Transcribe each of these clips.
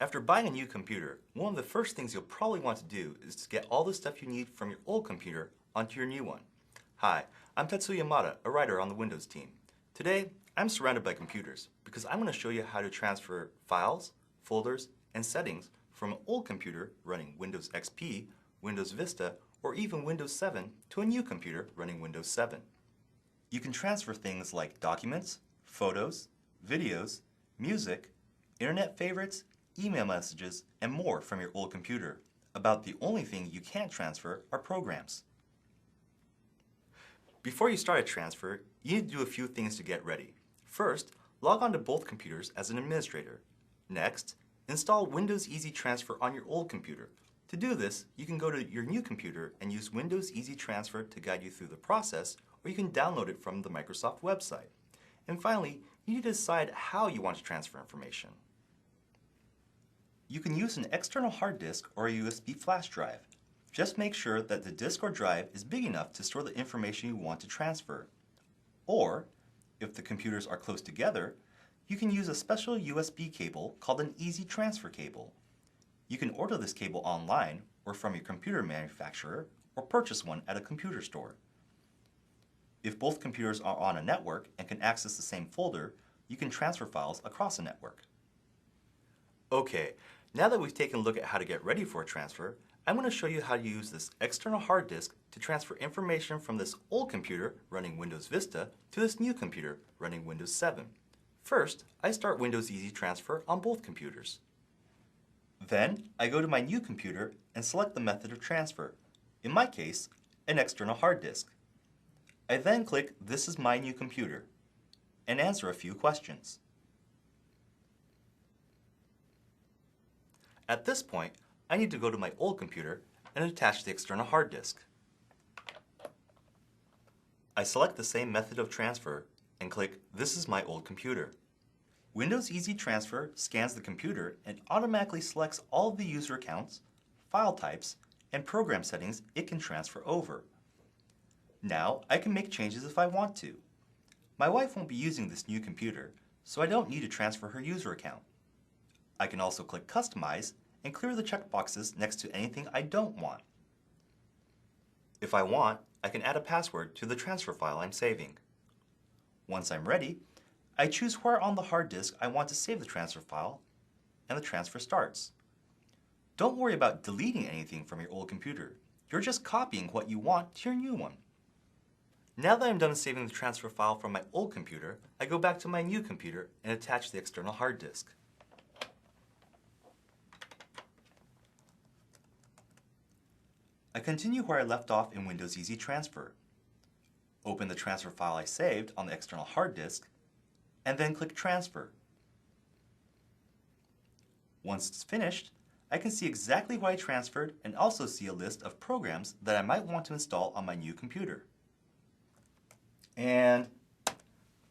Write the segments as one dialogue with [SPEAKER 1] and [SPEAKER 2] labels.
[SPEAKER 1] After buying a new computer, one of the first things you'll probably want to do is to get all the stuff you need from your old computer onto your new one. Hi, I'm Tetsuya Yamada, a writer on the Windows team. Today, I'm surrounded by computers because I'm going to show you how to transfer files, folders, and settings from an old computer running Windows XP, Windows Vista, or even Windows 7 to a new computer running Windows 7. You can transfer things like documents, photos, videos, music, internet favorites, email messages, and more from your old computer. About the only thing you can't transfer are programs. Before you start a transfer, you need to do a few things to get ready. First, log on to both computers as an administrator. Next, install Windows Easy Transfer on your old computer. To do this, you can go to your new computer and use Windows Easy Transfer to guide you through the process, or you can download it from the Microsoft website. And finally, you need to decide how you want to transfer information. You can use an external hard disk or a USB flash drive. Just make sure that the disk or drive is big enough to store the information you want to transfer. Or, if the computers are close together, you can use a special USB cable called an Easy Transfer cable. You can order this cable online or from your computer manufacturer or purchase one at a computer store. If both computers are on a network and can access the same folder, you can transfer files across a network. Okay, now that we've taken a look at how to get ready for a transfer, I'm going to show you how to use this external hard disk to transfer information from this old computer running Windows Vista to this new computer running Windows 7. First, I start Windows Easy Transfer on both computers. Then, I go to my new computer and select the method of transfer, in my case, an external hard disk. I then click This is my new computer and answer a few questions. At this point, I need to go to my old computer and attach the external hard disk. I select the same method of transfer and click This is my old computer. Windows Easy Transfer scans the computer and automatically selects all of the user accounts, file types, and program settings it can transfer over. Now I can make changes if I want to. My wife won't be using this new computer, so I don't need to transfer her user account. I can also click Customize and clear the checkboxes next to anything I don't want. If I want, I can add a password to the transfer file I'm saving. Once I'm ready, I choose where on the hard disk I want to save the transfer file, and the transfer starts. Don't worry about deleting anything from your old computer. You're just copying what you want to your new one. Now that I'm done saving the transfer file from my old computer, I go back to my new computer and attach the external hard disk. I continue where I left off in Windows Easy Transfer. Open the transfer file I saved on the external hard disk, and then click Transfer. Once it's finished, I can see exactly what I transferred and also see a list of programs that I might want to install on my new computer. And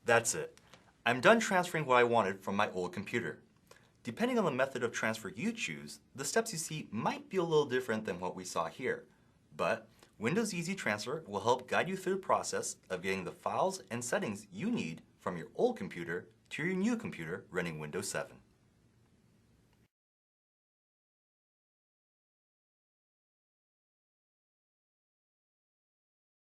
[SPEAKER 1] that's it. I'm done transferring what I wanted from my old computer. Depending on the method of transfer you choose, the steps you see might be a little different than what we saw here. But Windows Easy Transfer will help guide you through the process of getting the files and settings you need from your old computer to your new computer running Windows 7.